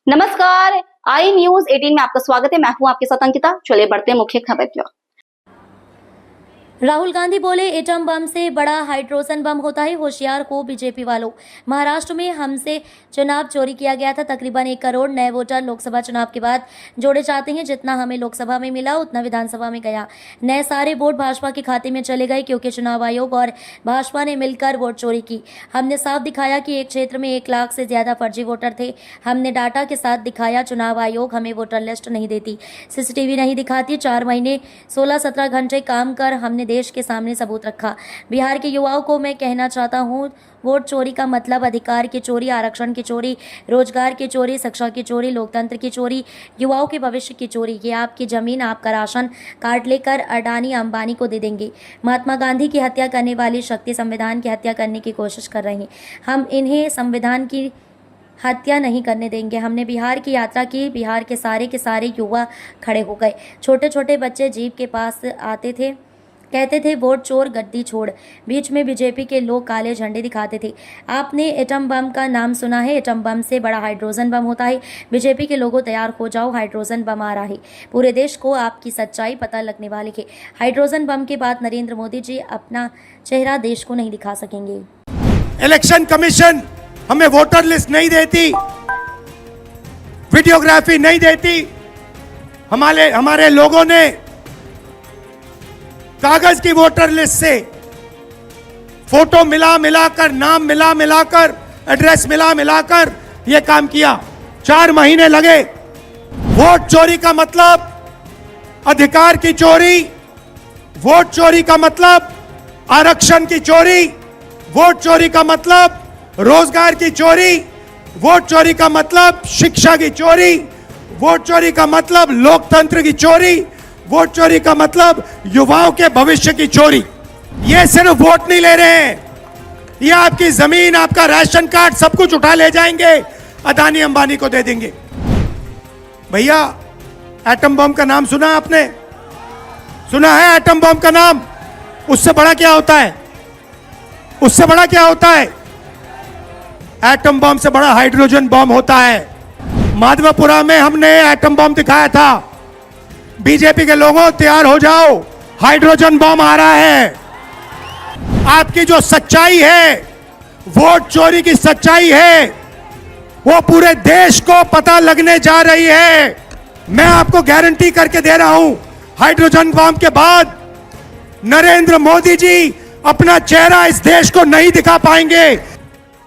नमस्कार, आई न्यूज 18 में आपका स्वागत है। मैं हूं आपके साथ अंकिता। चलिए बढ़ते हैं मुख्य खबर की ओर। राहुल गांधी बोले एटम बम से बड़ा हाइड्रोजन बम होता है, होशियार हो बीजेपी वालों। महाराष्ट्र में हमसे चुनाव चोरी किया गया था। तकरीबन 1 करोड़ नए वोटर लोकसभा चुनाव के बाद जोड़े जाते हैं। जितना हमें लोकसभा में मिला उतना विधानसभा में गया। नए सारे वोट भाजपा के खाते में चले गए क्योंकि चुनाव आयोग और भाजपा ने मिलकर वोट चोरी की। हमने साफ दिखाया कि एक क्षेत्र में 1 लाख से ज्यादा फर्जी वोटर थे। हमने डाटा के साथ दिखाया। चुनाव आयोग हमें वोटर लिस्ट नहीं देती, सीसीटीवी नहीं दिखाती। 4 महीने 16-17 घंटे काम कर हमने देश के सामने सबूत रखा। बिहार के युवाओं को मैं कहना चाहता हूँ, वोट चोरी का मतलब अधिकार की चोरी, आरक्षण की चोरी, रोजगार की चोरी, शिक्षा की चोरी, लोकतंत्र की चोरी, युवाओं के भविष्य की चोरी। ये आपकी जमीन, आपका राशन कार्ड लेकर अडानी अंबानी को दे देंगे। महात्मा गांधी की हत्या करने वाली शक्ति संविधान की हत्या करने की कोशिश कर रही हैं। हम इन्हें संविधान की हत्या नहीं करने देंगे। हमने बिहार की यात्रा की। बिहार के सारे युवा खड़े हो गए। छोटे छोटे बच्चे जीप के पास आते थे, कहते थे वोट चोर गद्दी छोड़। बीच में बीजेपी के लोग काले झंडे दिखाते थे। आपने एटम बम का नाम सुना है? एटम बम से बड़ा हाइड्रोजन बम होता है। बीजेपी के लोगों तैयार हो जाओ, हाइड्रोजन बम आ रहा है। पूरे देश को आपकी सच्चाई पता लगने वाली है। हाइड्रोजन बम के बाद नरेंद्र मोदी जी अपना चेहरा देश को नहीं दिखा सकेंगे। इलेक्शन कमीशन हमें वोटर लिस्ट नहीं देती, वीडियोग्राफी नहीं देती। हमारे लोगों ने कागज की वोटर लिस्ट से फोटो मिलाकर, नाम मिलाकर, एड्रेस मिलाकर यह काम किया। 4 महीने लगे। वोट चोरी का मतलब अधिकार की चोरी, वोट चोरी का मतलब आरक्षण की चोरी, वोट चोरी का मतलब रोजगार की चोरी, वोट चोरी का मतलब शिक्षा की चोरी, वोट चोरी का मतलब लोकतंत्र की चोरी, वोट चोरी का मतलब युवाओं के भविष्य की चोरी। ये सिर्फ वोट नहीं ले रहे हैं, ये आपकी जमीन, आपका राशन कार्ड सब कुछ उठा ले जाएंगे, अदानी अंबानी को दे देंगे। भैया, एटम बम का नाम सुना आपने? सुना है एटम बम का नाम? उससे बड़ा क्या होता है? उससे बड़ा क्या होता है? एटम बम से बड़ा हाइड्रोजन बम होता है। माधवपुरा में हमने एटम बम दिखाया था। बीजेपी के लोगों तैयार हो जाओ, हाइड्रोजन बम आ रहा है। आपकी जो सच्चाई है, वोट चोरी की सच्चाई है, वो पूरे देश को पता लगने जा रही है। मैं आपको गारंटी करके दे रहा हूं, हाइड्रोजन बम के बाद नरेंद्र मोदी जी अपना चेहरा इस देश को नहीं दिखा पाएंगे।